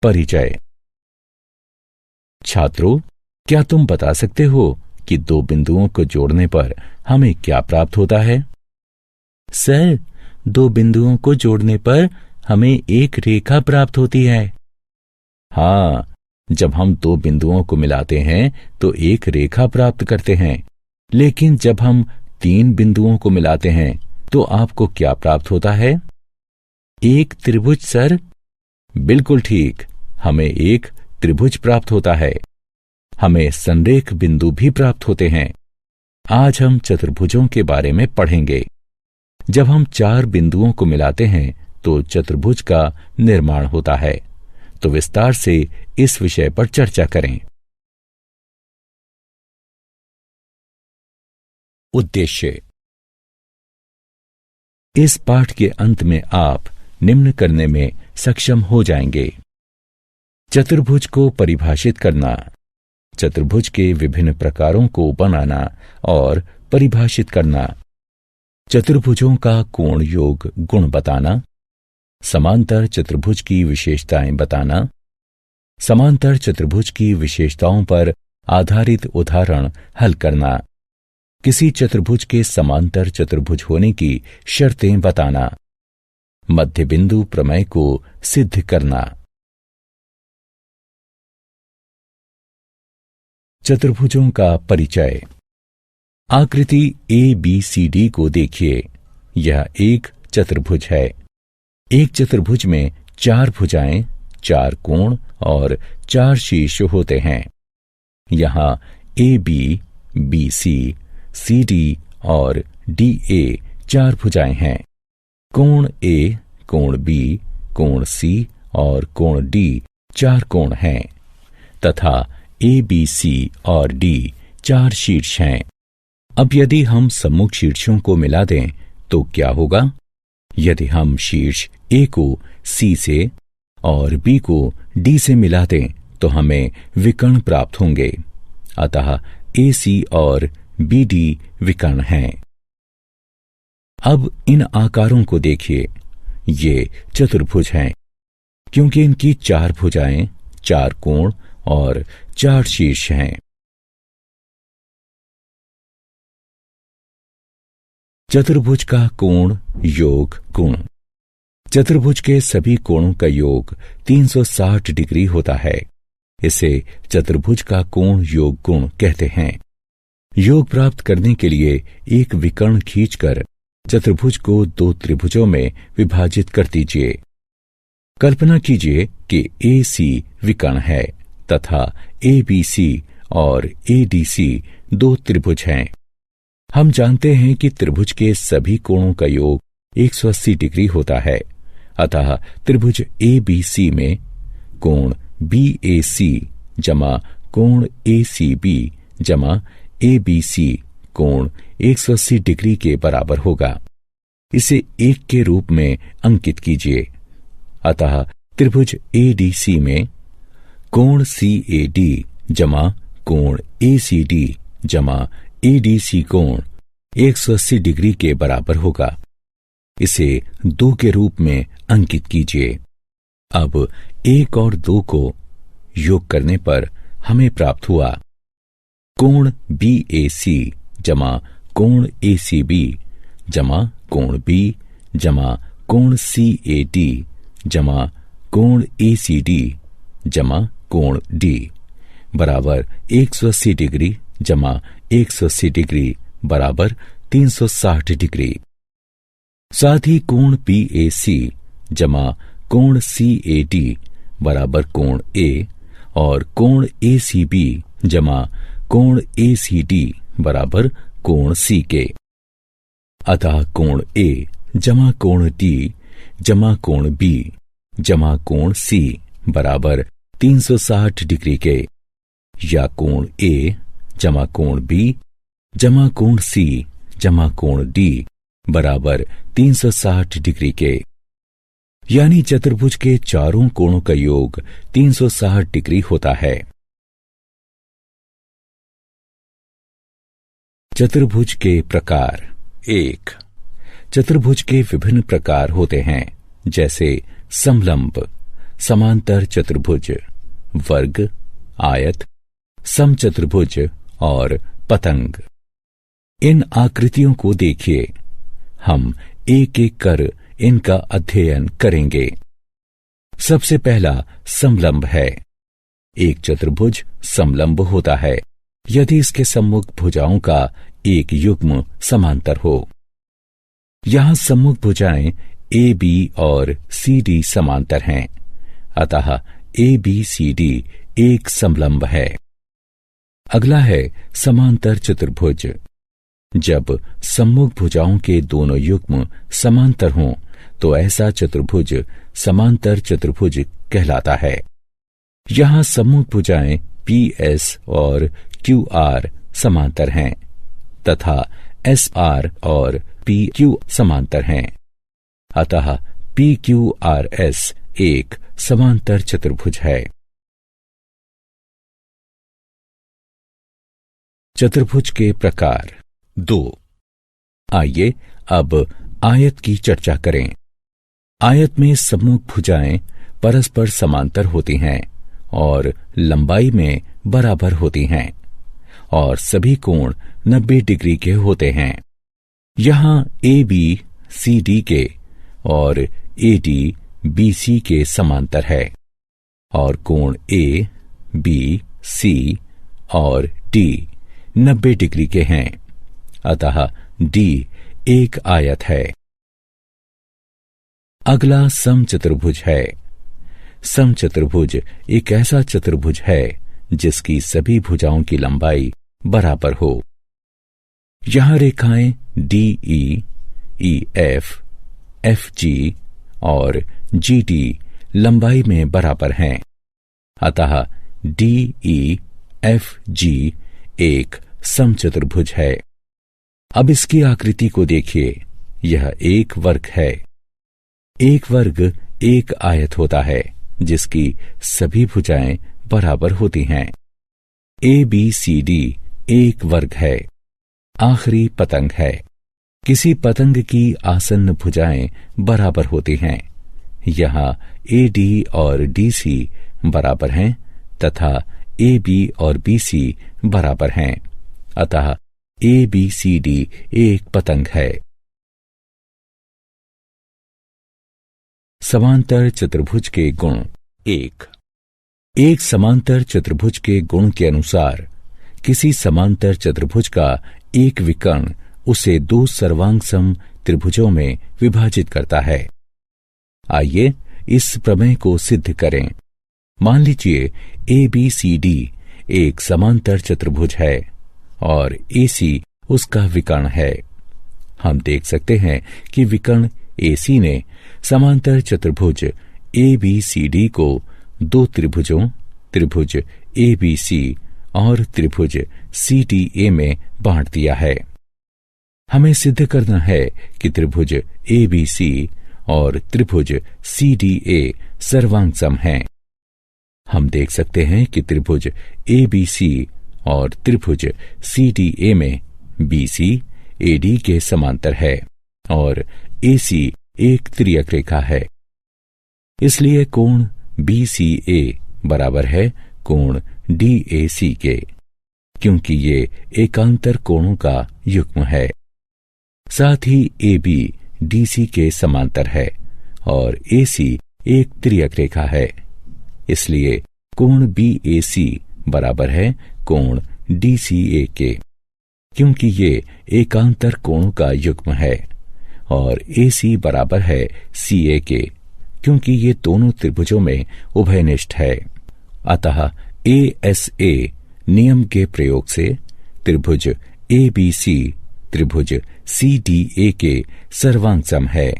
परिचय। छात्रों, क्या तुम बता सकते हो कि दो बिंदुओं को जोड़ने पर हमें क्या प्राप्त होता है? सर, दो बिंदुओं को जोड़ने पर हमें एक रेखा प्राप्त होती है। हाँ, जब हम दो बिंदुओं को मिलाते हैं तो एक रेखा प्राप्त करते हैं। लेकिन जब हम तीन बिंदुओं को मिलाते हैं तो आपको क्या प्राप्त होता है? एक त्रिभुज सर। बिल्कुल ठीक, हमें एक त्रिभुज प्राप्त होता है। हमें संरेख बिंदु भी प्राप्त होते हैं। आज हम चतुर्भुजों के बारे में पढ़ेंगे। जब हम चार बिंदुओं को मिलाते हैं तो चतुर्भुज का निर्माण होता है। तो विस्तार से इस विषय पर चर्चा करें। उद्देश्य। इस पाठ के अंत में आप निम्न करने में सक्षम हो जाएंगे: चतुर्भुज को परिभाषित करना, चतुर्भुज के विभिन्न प्रकारों को बनाना और परिभाषित करना, चतुर्भुजों का कोण योग गुण बताना, समांतर चतुर्भुज की विशेषताएं बताना, समांतर चतुर्भुज की विशेषताओं पर आधारित उदाहरण हल करना, किसी चतुर्भुज के समांतर चतुर्भुज होने की शर्तें बताना, मध्य बिंदु प्रमेय को सिद्ध करना। चतुर्भुजों का परिचय। आकृति ABCD को देखिए। यह एक चतुर्भुज है। एक चतुर्भुज में चार भुजाएं, चार कोण और चार शीर्ष होते हैं। यहाँ AB, BC, CD और DA चार भुजाएं हैं। कोण A, कोण B, कोण C और कोण D चार कोण हैं तथा ABC और D चार शीर्ष हैं। अब यदि हम सम्मुख शीर्षों को मिला दें तो क्या होगा? यदि हम शीर्ष A को C से और B को D से मिला दें तो हमें विकर्ण प्राप्त होंगे। अतः AC और BD विकर्ण हैं। अब इन आकारों को देखिए। ये चतुर्भुज हैं क्योंकि इनकी चार भुजाएं, चार कोण और चार शीर्ष हैं। चतुर्भुज का कोण योग गुण। चतुर्भुज के सभी कोणों का योग 360 डिग्री होता है। इसे चतुर्भुज का कोण योग गुण कहते हैं। योग प्राप्त करने के लिए एक विकर्ण खींचकर चतुर्भुज को दो त्रिभुजों में विभाजित कर दीजिए। कल्पना कीजिए कि AC विकर्ण है तथा ABC और ADC दो त्रिभुज हैं। हम जानते हैं कि त्रिभुज के सभी कोणों का योग 180 डिग्री होता है। अतः त्रिभुज ABC में कोण BAC जमा कोण ACB जमा ABC कोण 180 डिग्री के बराबर होगा। इसे एक के रूप में अंकित कीजिए। अतः त्रिभुज ADC में कोण CAD जमा कोण ACD जमा ADC कोण 180 डिग्री के बराबर होगा। इसे 2 के रूप में अंकित कीजिए। अब 1 और 2 को योग करने पर हमें प्राप्त हुआ कोण BAC जमा कोण ACB जमा कोण B जमा कोण CAD जमा कोण ACD जमा कोण D बराबर 180 डिग्री जमा 180 डिग्री बराबर 360 डिग्री। साथ ही कोण BAC जमा कोण CAD बराबर कोण A और कोण ACB जमा कोण ACD बराबर कोण C के। अतः कोण A जमा कोण D जमा कोण B जमा कोण C बराबर 360 डिग्री के, या कोण A जमा कोण B जमा कोण C जमा कोण D बराबर 360 डिग्री के। यानी चतुर्भुज के चारों कोणों का योग 360 डिग्री होता है। चतुर्भुज के प्रकार। 1. चतुर्भुज के विभिन्न प्रकार होते हैं, जैसे समलंब, समांतर चतुर्भुज, वर्ग, आयत, समचतुर्भुज और पतंग। इन आकृतियों को देखिए। हम एक एक कर इनका अध्ययन करेंगे। सबसे पहला समलंब है। एक चतुर्भुज समलंब होता है यदि इसके सम्मुख भुजाओं का एक युग्म समांतर हो। यहां सम्मुख भुजाएं ए बी और सी डी समांतर हैं, अतः ए बी सी डी एक समलंब है। अगला है समांतर चतुर्भुज। जब सम्मुख भुजाओं के दोनों युग्म समांतर हों तो ऐसा चतुर्भुज समांतर चतुर्भुज कहलाता है। यहां सम्मुख भुजाएं पी एस और क्यू आर समांतर हैं तथा एस आर और पी क्यू समांतर हैं, अतः पी क्यू आर एस एक समांतर चतुर्भुज है। चतुर्भुज के प्रकार 2। आइए अब आयत की चर्चा करें। आयत में सम्मुख भुजाएं परस्पर समांतर होती हैं और लंबाई में बराबर होती हैं और सभी कोण 90 डिग्री के होते हैं। यहां ए बी सी डी के और ए डी बी सी के समांतर है और कोण ए बी सी और डी 90 डिग्री के हैं, अतः डी एक आयत है। अगला समचतुर्भुज है। समचतुर्भुज एक ऐसा चतुर्भुज है जिसकी सभी भुजाओं की लंबाई बराबर हो। यहां रेखाएं D E F, F G और जी डी लंबाई में बराबर हैं, अतः डी ई एफ जी एक समचतुर्भुज है। अब इसकी आकृति को देखिए। यह एक वर्ग है। एक वर्ग एक आयत होता है जिसकी सभी भुजाएं बराबर होती हैं। ए बी सी डी एक वर्ग है। आखिरी पतंग है। किसी पतंग की आसन्न भुजाएं बराबर होती हैं। यहां ए डी और डी सी बराबर हैं तथा ए बी और बी सी बराबर हैं, अतः ए बी सी डी एक पतंग है। समांतर चतुर्भुज के गुण 1। एक समांतर चतुर्भुज के गुण के अनुसार किसी समांतर चतुर्भुज का एक विकर्ण उसे दो सर्वांगसम त्रिभुजों में विभाजित करता है। आइए इस प्रमेय को सिद्ध करें। मान लीजिए ए बी सी डी एक समांतर चतुर्भुज है और ए सी उसका विकर्ण है। हम देख सकते हैं कि विकर्ण ए सी ने समांतर चतुर्भुज ए बी सी डी को दो त्रिभुजों, त्रिभुज ए बी सी और त्रिभुज सी डी ए में बांट दिया है। हमें सिद्ध करना है कि त्रिभुज ए बी सी और त्रिभुज सी डी ए सर्वांगसम हैं। हम देख सकते हैं कि त्रिभुज ए बी सी और त्रिभुज सी डी ए में बी सी ए डी के समांतर है और ए सी एक तिर्यक रेखा है। इसलिए कोण बी सी ए बराबर है कोण डी ए सी के, क्योंकि ये एकांतर कोणों का युग्म है। साथ ही ए बी डी सी के समांतर है और ए सी एक तिर्यक रेखा है। इसलिए कोण बी ए सी बराबर है कोण डी सी ए के, क्योंकि ये एकांतर कोणों का युग्म है और ए सी बराबर है सी ए के, क्योंकि ये दोनों त्रिभुजों में उभयनिष्ठ है। अतः ए एस ए नियम के प्रयोग से त्रिभुज ए बी सी त्रिभुज सी डी ए के सर्वांगसम है,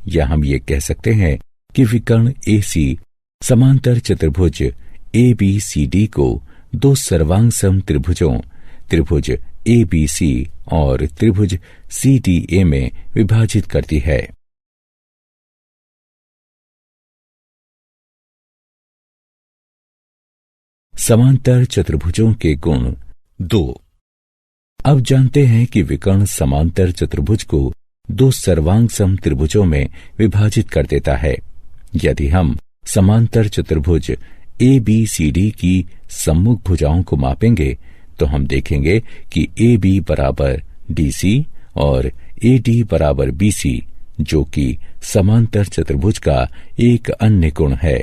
या हम ये कह सकते हैं कि विकर्ण ए सी समांतर चतुर्भुज ए बी सी डी को दो सर्वांगसम त्रिभुजों, त्रिभुज ए बी सी और त्रिभुज सी डी ए में विभाजित करती है। समांतर चतुर्भुजों के गुण 2। अब जानते हैं कि विकर्ण समांतर चतुर्भुज को दो सर्वांगसम त्रिभुजों में विभाजित कर देता है। यदि हम समांतर चतुर्भुज ABCD की सम्मुख भुजाओं को मापेंगे तो हम देखेंगे कि AB बराबर DC और AD बराबर BC, जो कि समांतर चतुर्भुज का एक अन्य गुण है।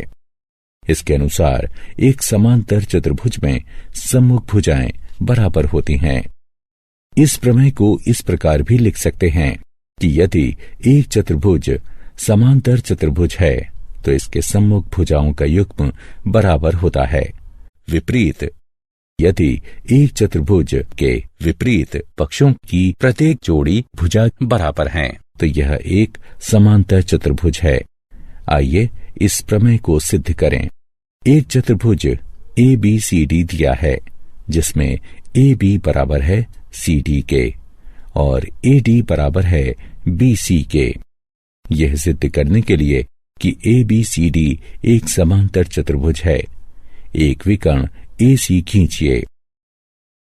इसके अनुसार एक समांतर चतुर्भुज में सम्मुख भुजाएं बराबर होती हैं। इस प्रमेय को इस प्रकार भी लिख सकते हैं कि यदि एक चतुर्भुज समांतर चतुर्भुज है तो इसके सम्मुख भुजाओं का युग्म बराबर होता है। विपरीत, यदि एक चतुर्भुज के विपरीत पक्षों की प्रत्येक जोड़ी भुजा बराबर हैं तो यह एक समांतर चतुर्भुज है। आइए इस प्रमेय को सिद्ध करें। एक चतुर्भुज ABCD दिया है जिसमें AB बराबर है CD के और AD बराबर है BC के। यह सिद्ध करने के लिए कि ABCD एक समांतर चतुर्भुज है, एक विकर्ण AC खींचिए।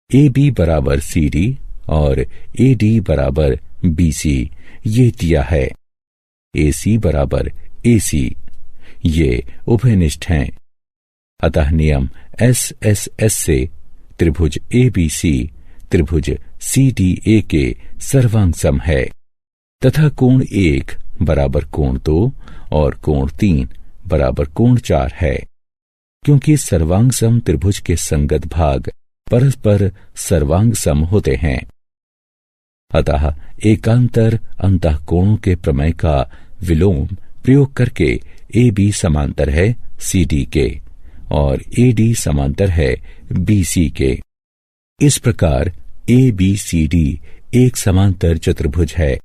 AB बराबर CD और AD बराबर BC ये दिया है। AC बराबर AC ये उभयनिष्ठ हैं। अतः नियम SSS से त्रिभुज ABC त्रिभुज CDA के सर्वांग सम है तथा कोण 1 बराबर कोण 2 और कोण 3 बराबर कोण 4 है। क्योंकि सर्वांग सम त्रिभुज के संगत भाग परस्पर सर्वांग सम होते हैं, अतः एकांतर अंतःकोणों के प्रमेय का विलोम प्रयोग करके AB समांतर है CD के और AD समांतर है BC के। इस प्रकार ABCD एक समांतर चतुर्भुज है।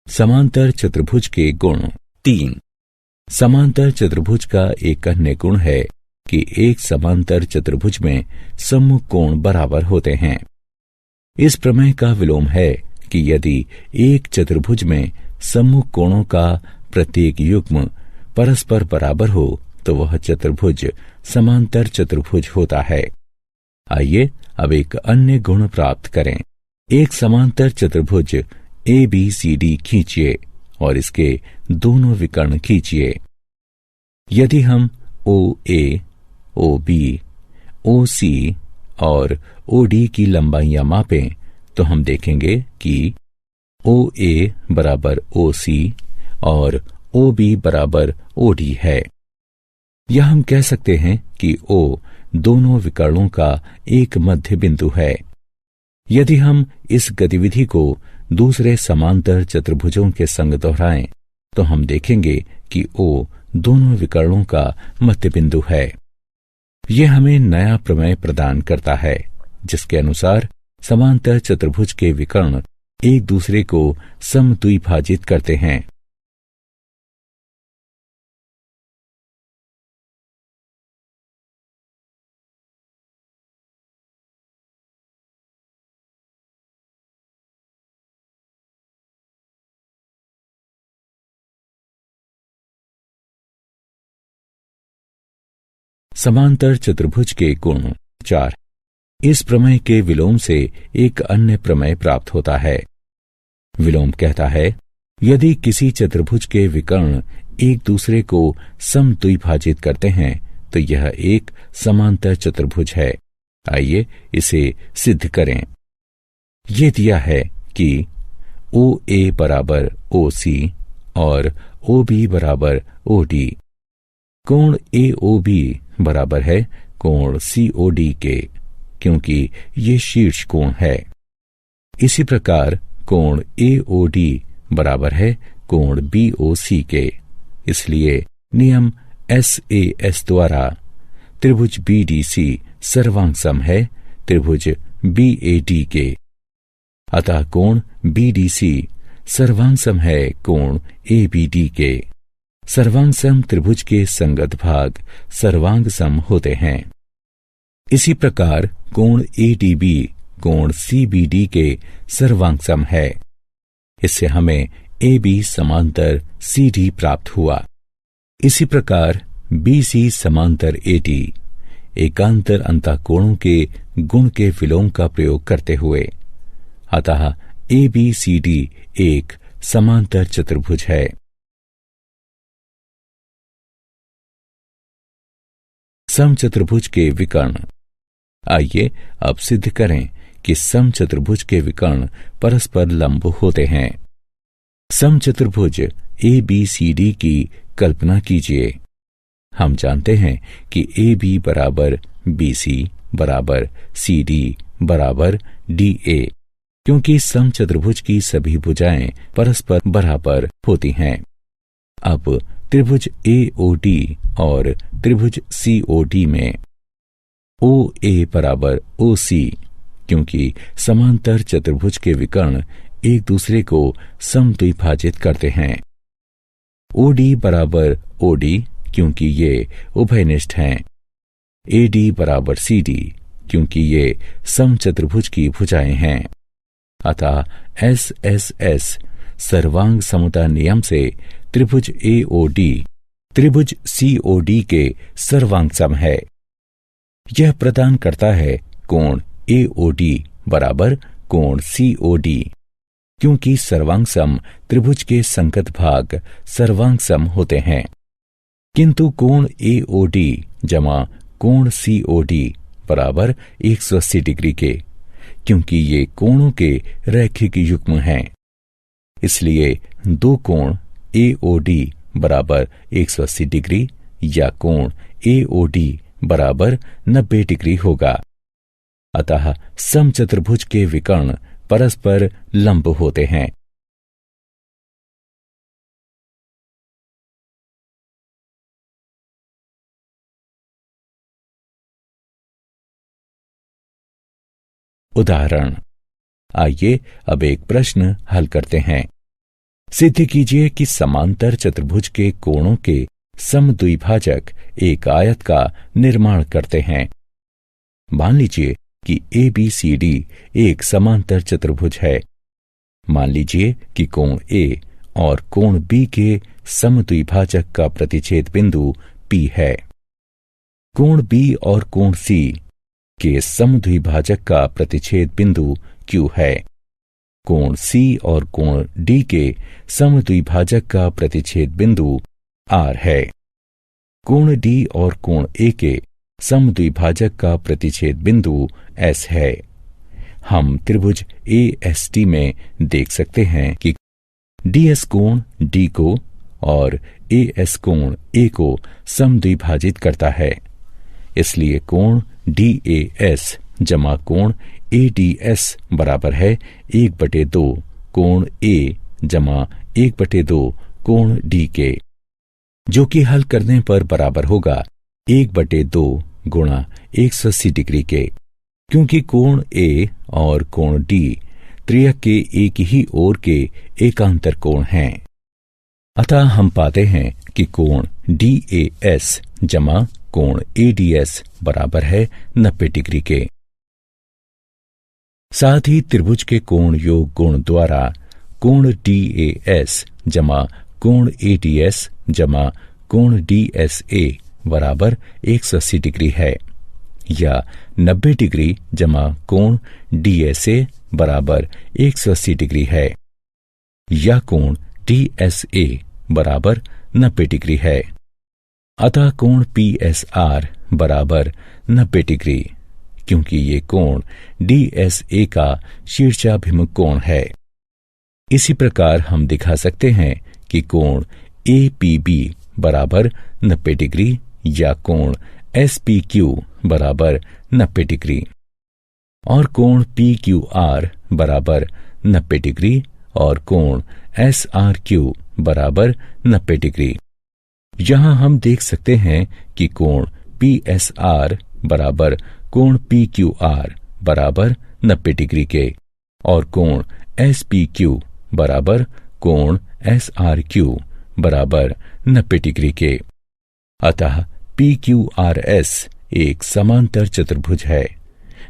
समांतर चतुर्भुज के गुण 3। समांतर चतुर्भुज का एक अन्य गुण है कि एक समांतर चतुर्भुज में सम्मुख कोण बराबर होते हैं। इस प्रमेय का विलोम है कि यदि एक चतुर्भुज में सम्मुख कोणों का प्रत्येक युग्म परस्पर बराबर हो तो वह चतुर्भुज समांतर चतुर्भुज होता है। आइए अब एक अन्य गुण प्राप्त करें। एक समांतर चतुर्भुज ABCD खींचिए और इसके दोनों विकर्ण खींचिए। यदि हम OA, OB, OC और OD की लंबाइयां मापें तो हम देखेंगे कि OA बराबर OC और OB बराबर OD है। या हम कह सकते हैं कि O दोनों विकर्णों का एक मध्य बिंदु है। यदि हम इस गतिविधि को दूसरे समांतर चतुर्भुजों के संग दोहराएं तो हम देखेंगे कि O दोनों विकर्णों का मध्य बिंदु है। यह हमें नया प्रमेय प्रदान करता है जिसके अनुसार समांतर चतुर्भुज के विकर्ण एक दूसरे को समद्विभाजित करते हैं। समांतर चतुर्भुज के गुण 4। इस प्रमेय के विलोम से एक अन्य प्रमेय प्राप्त होता है। विलोम कहता है, यदि किसी चतुर्भुज के विकर्ण एक दूसरे को समद्विभाजित करते हैं तो यह एक समांतर चतुर्भुज है। आइए इसे सिद्ध करें। ये दिया है कि OA बराबर OC और OB बराबर OD। कोण AOB बराबर है कोण COD के, क्योंकि ये शीर्ष कोण है। इसी प्रकार कोण AOD बराबर है कोण BOC के। इसलिए नियम SAS द्वारा त्रिभुज BDC सर्वांग सम है त्रिभुज BAD के। अतः कोण BDC सर्वांग सम है कोण ABD के। सर्वांग सम त्रिभुज के संगत भाग सर्वांग सम होते हैं। इसी प्रकार कोण ADB कोण CBD के सर्वांग सम है। इससे हमें AB समांतर CD प्राप्त हुआ। इसी प्रकार BC समांतर AD, एकांतर अंतःकोणों के गुण के विलोम का प्रयोग करते हुए। अतः ABCD एक समांतर चतुर्भुज है। समचतुर्भुज के विकर्ण। आइए अब सिद्ध करें कि समचतुर्भुज के विकर्ण परस्पर लंब होते हैं। समचतुर्भुज ABCD की कल्पना कीजिए। हम जानते हैं कि AB बराबर BC बराबर CD बराबर DA, क्योंकि समचतुर्भुज की सभी भुजाएं परस्पर बराबर होती हैं। अब त्रिभुज AOD और त्रिभुज COD में OA बराबर OC, क्योंकि समांतर चतुर्भुज के विकर्ण एक दूसरे को समद्विभाजित करते हैं। OD बराबर OD, क्योंकि ये उभयनिष्ठ हैं। AD बराबर CD, क्योंकि ये समचतुर्भुज की भुजाएं हैं। अतः SSS सर्वांग समता नियम से त्रिभुज AOD त्रिभुज COD के सर्वांग सम है। यह प्रदान करता है कोण AOD बराबर कोण COD, क्योंकि सर्वांग सम त्रिभुज के संगत भाग सर्वांग सम होते हैं। किंतु कोण AOD जमा कोण COD बराबर 180 डिग्री के, क्योंकि ये कोणों के रैखिक युग्म हैं। इसलिए दो कोण AOD बराबर 180 डिग्री या कोण AOD बराबर 90 डिग्री होगा। अतः समचतुर्भुज के विकर्ण परस्पर लंब होते हैं। उदाहरण। आइए अब एक प्रश्न हल करते हैं। सिद्ध कीजिए कि समांतर चतुर्भुज के कोणों के समद्विभाजक एक आयत का निर्माण करते हैं। मान लीजिए कि ABCD एक समांतर चतुर्भुज है। मान लीजिए कि कोण A और कोण B के समद्विभाजक का प्रतिच्छेद बिंदु P है। कोण B और कोण C के समद्विभाजक का प्रतिच्छेद बिंदु Q है। कोण C और कोण D के समद्विभाजक का प्रतिच्छेद बिंदु R है। कोण D और कोण A के समद्विभाजक का प्रतिच्छेद बिंदु S है। हम त्रिभुज AST में देख सकते हैं कि DS कोण D को और AS कोण A को समद्विभाजित करता है। इसलिए कोण DAS जमा कोण ADS बराबर है 1/2 कोण A जमा 1/2 कोण D के, जो कि हल करने पर बराबर होगा 1/2 गुणा 180 डिग्री के, क्योंकि कोण A और कोण D त्रियक के एक ही ओर के एकांतर कोण हैं। अतः हम पाते हैं कि कोण DAS जमा कोण ADS बराबर है 90 डिग्री के। साथ ही त्रिभुज के कोण योग गुण द्वारा कोण DAS जमा कोण ADS जमा कोण DSA बराबर 180 डिग्री है, या 90 डिग्री जमा कोण DSA बराबर 180 डिग्री है, या कोण DSA बराबर 90 डिग्री है। अतः कोण PSR बराबर 90 डिग्री, क्योंकि ये कोण DSA का शीर्षाभिमुख कोण है। इसी प्रकार हम दिखा सकते हैं कि कोण APB बराबर 90 डिग्री या कोण SPQ बराबर 90 डिग्री और कोण PQR बराबर 90 डिग्री और कोण SRQ बराबर 90 डिग्री। यहाँ हम देख सकते हैं कि कोण PSR बराबर कोण PQR बराबर 90 डिग्री के और कोण SPQ बराबर कोण SRQ बराबर 90 डिग्री के। अतः PQRS एक समांतर चतुर्भुज है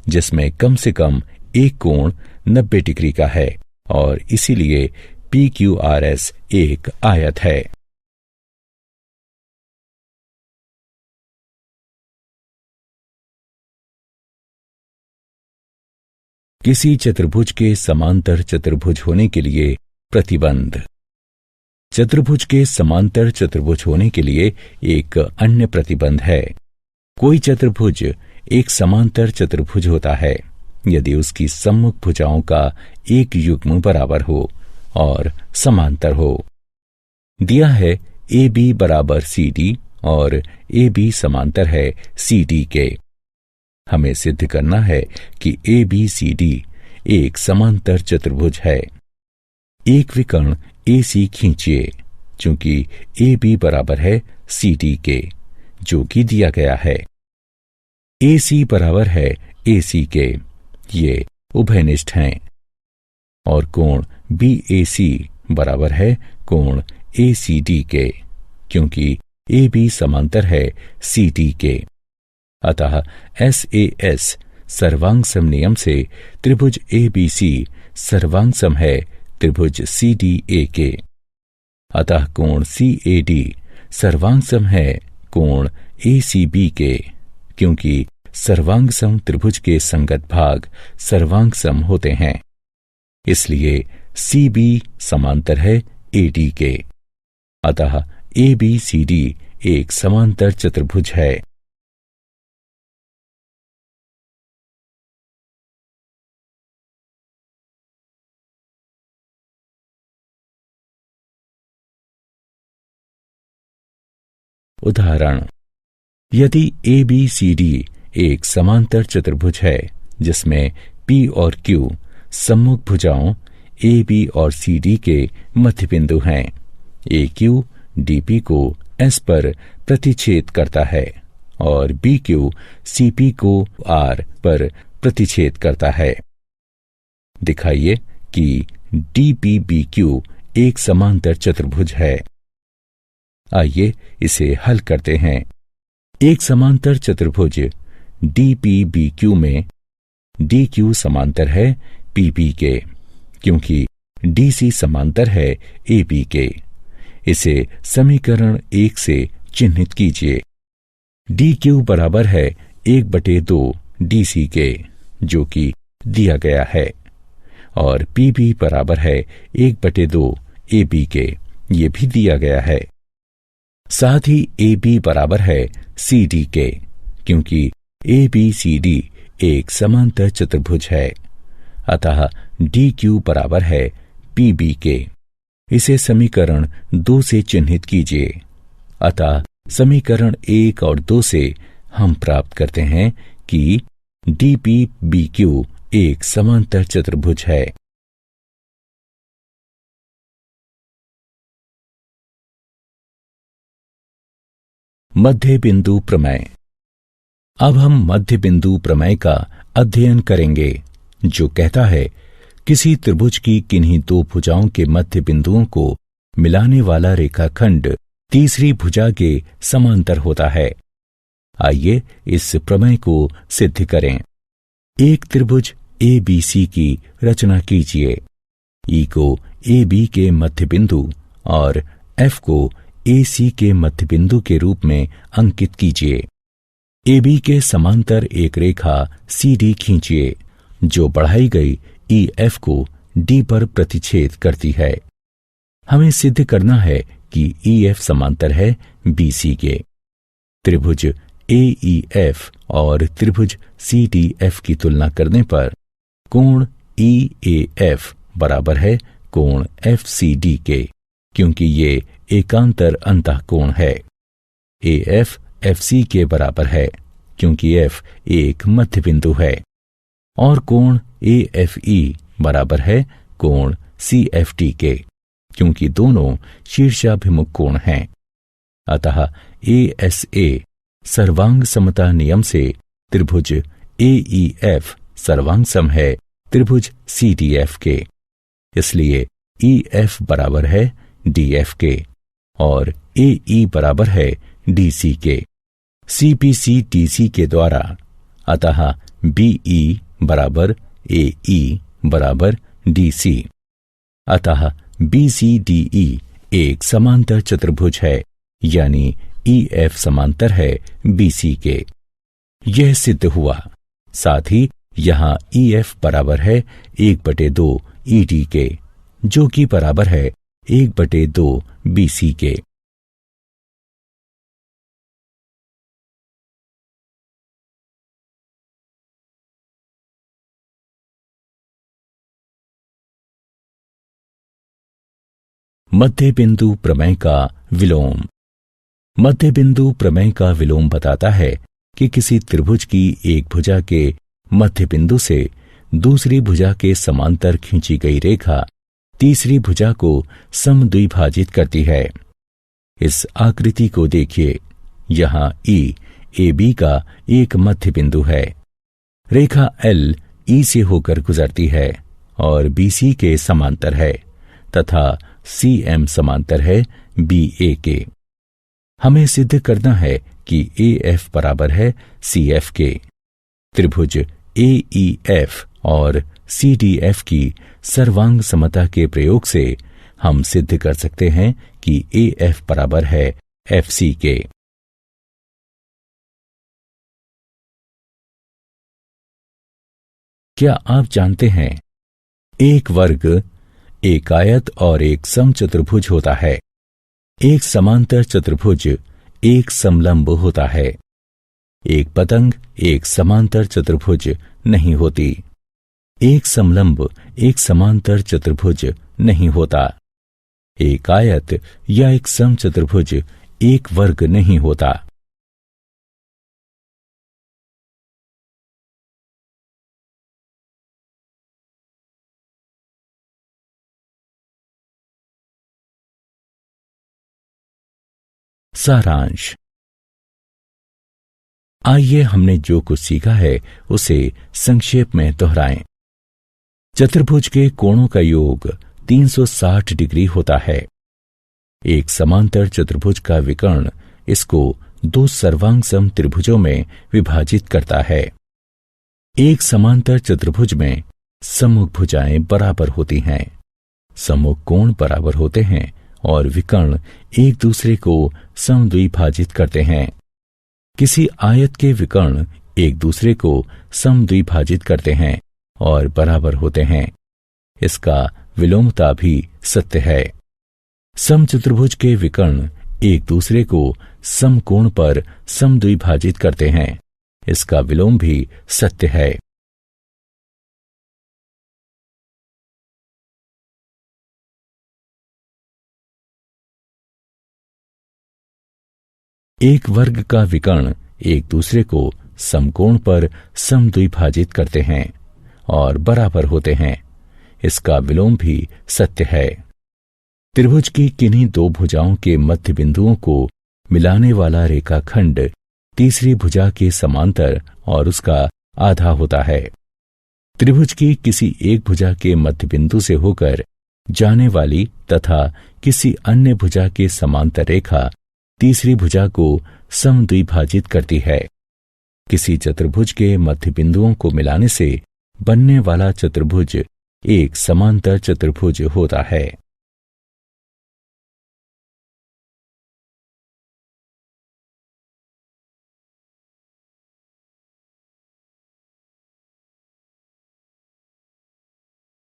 जिसमें कम से कम एक कोण 90 डिग्री का है और इसीलिए PQRS एक आयत है। किसी चतुर्भुज के समांतर चतुर्भुज होने के लिए प्रतिबंध। चतुर्भुज के समांतर चतुर्भुज होने के लिए एक अन्य प्रतिबंध है। कोई चतुर्भुज एक समांतर चतुर्भुज होता है यदि उसकी सम्मुख भुजाओं का एक युग्म बराबर हो और समांतर हो। दिया है ए बी बराबर सी डी और ए बी समांतर है सी डी के। हमें सिद्ध करना है कि ए बी सी डी एक समांतर चतुर्भुज है। एक विकर्ण ए सी खींचिए, चूंकि ए बी बराबर है सी डी के, जो कि दिया गया है। ए सी बराबर है ए सी के, ये उभयनिष्ठ हैं। और कोण बी ए सी बराबर है कोण ए सी डी के, क्योंकि ए बी समांतर है सी डी के। अतः एस ए एस सर्वांग सम नियम से त्रिभुज ए बी सी सर्वांग सम है त्रिभुज सी डी ए के। अतः कोण सी ए डी सर्वांग सम है कोण ए सी बी के, क्योंकि सर्वांग सम त्रिभुज के संगत भाग सर्वांग सम होते हैं। इसलिए सी बी समांतर है ए डी के। अतः ए बी सी डी एक समांतर चतुर्भुज है। उदाहरण, यदि ए बी सी डी एक समांतर चतुर्भुज है जिसमें पी और क्यू सम्मुख भुजाओं ए बी और सी डी के मध्य बिंदु हैं। ए क्यू डी पी को एस पर प्रतिच्छेद करता है और बी क्यू सी पी को आर पर प्रतिच्छेद करता है। दिखाइए कि डी पी बी क्यू एक समांतर चतुर्भुज है। आइए इसे हल करते हैं। एक समांतर चतुर्भुज डी पी बी क्यू में डी क्यू समांतर है पी बी के, क्योंकि डी सी समांतर है ए बी के। इसे समीकरण 1 से चिन्हित कीजिए। डी क्यू बराबर है 1/2 डी सी के, जो कि दिया गया है, और पी बी बराबर है 1/2 ए बी के, ये भी दिया गया है। साथ ही ए बी बराबर है सी डी के, क्योंकि ए बी सी डी एक समांतर चतुर्भुज है। अतः डी क्यू बराबर है पी बी के। इसे समीकरण 2 से चिन्हित कीजिए। अतः समीकरण 1 और 2 से हम प्राप्त करते हैं कि डी पी बी क्यू एक समांतर चतुर्भुज है। मध्य बिंदु प्रमेय। अब हम मध्य बिंदु प्रमेय का अध्ययन करेंगे, जो कहता है किसी त्रिभुज की किन्हीं दो भुजाओं के मध्य बिंदुओं को मिलाने वाला रेखाखंड तीसरी भुजा के समांतर होता है। आइए इस प्रमेय को सिद्ध करें। एक त्रिभुज ए बी सी की रचना कीजिए। ई को ए बी के मध्य बिंदु और एफ को ए सी के मध्य बिंदु के रूप में अंकित कीजिए। ए बी के समांतर एक रेखा सी डी खींचिए, जो बढ़ाई गई ई एफ को डी पर प्रतिच्छेद करती है। हमें सिद्ध करना है कि ई एफ समांतर है बी सी के। त्रिभुज ए ई एफ और त्रिभुज सी डी एफ की तुलना करने पर कोण ई ए एफ बराबर है कोण एफ सी डी के, क्योंकि ये एकांतर अंतःकोण है। ए एफ एफ सी के बराबर है, क्योंकि एफ एक मध्य बिंदु है। और कोण ए एफ ई बराबर है कोण सी एफ टी के, क्योंकि दोनों शीर्षाभिमुख कोण हैं। अतः ए एस ए सर्वांग समता नियम से त्रिभुज ए ई एफ सर्वांग सम है त्रिभुज सी डी एफ के। इसलिए ई एफ बराबर है डी एफ के और ए ई बराबर है डी सी के। C P C D C के द्वारा अतः बी ई बराबर ए ई बराबर डी सी। अतः बी सी डी ई एक समांतर चतुर्भुज है, यानी ई एफ समांतर है बी सी के। यह सिद्ध हुआ। साथ ही यहाँ EF बराबर है 1/2 ED के, जो कि बराबर है 1/2 BC के। मध्य बिंदु प्रमेय का विलोम। मध्य बिंदु प्रमेय का विलोम बताता है कि किसी त्रिभुज की एक भुजा के मध्य बिंदु से दूसरी भुजा के समांतर खींची गई रेखा तीसरी भुजा को समद्विभाजित करती है। इस आकृति को देखिए, यहाँ E AB का एक मध्य बिंदु है। रेखा L E से होकर गुजरती है और BC के समांतर है तथा CM समांतर है BA के। हमें सिद्ध करना है कि AF बराबर है CF के। त्रिभुज AEF और CDF की सर्वांग समता के प्रयोग से हम सिद्ध कर सकते हैं कि AF बराबर है FC के। क्या आप जानते हैं, एक वर्ग, एक आयत और एक समचतुर्भुज होता है। एक समांतर चतुर्भुज एक समलंब होता है। एक पतंग एक समांतर चतुर्भुज नहीं होती। एक समलंब एक समांतर चतुर्भुज नहीं होता। एक आयत या एक समचतुर्भुज एक वर्ग नहीं होता। सारांश। आइए हमने जो कुछ सीखा है उसे संक्षेप में दोहराएं। चतुर्भुज के कोणों का योग 360 डिग्री होता है। एक समांतर चतुर्भुज का विकर्ण इसको दो सर्वांग सम त्रिभुजों में विभाजित करता है। एक समांतर चतुर्भुज में सम्मुख भुजाएं बराबर होती हैं, सम्मुख कोण बराबर होते हैं और विकर्ण एक दूसरे को समद्विभाजित करते हैं। किसी आयत के विकर्ण एक दूसरे को समद्विभाजित करते हैं और बराबर होते हैं। इसका विलोमता भी सत्य है। समचतुर्भुज के विकर्ण एक दूसरे को समकोण पर समद्विभाजित करते हैं। इसका विलोम भी सत्य है। एक वर्ग का विकर्ण एक दूसरे को समकोण पर समद्विभाजित करते हैं और बराबर होते हैं। इसका विलोम भी सत्य है। त्रिभुज की किन्हीं दो भुजाओं के मध्य बिंदुओं को मिलाने वाला रेखाखंड तीसरी भुजा के समांतर और उसका आधा होता है। त्रिभुज की किसी एक भुजा के मध्य बिंदु से होकर जाने वाली तथा किसी अन्य भुजा के समांतर रेखा तीसरी भुजा को समद्विभाजित करती है। किसी चतुर्भुज के मध्य बिंदुओं को मिलाने से बनने वाला चतुर्भुज एक समांतर चतुर्भुज होता है।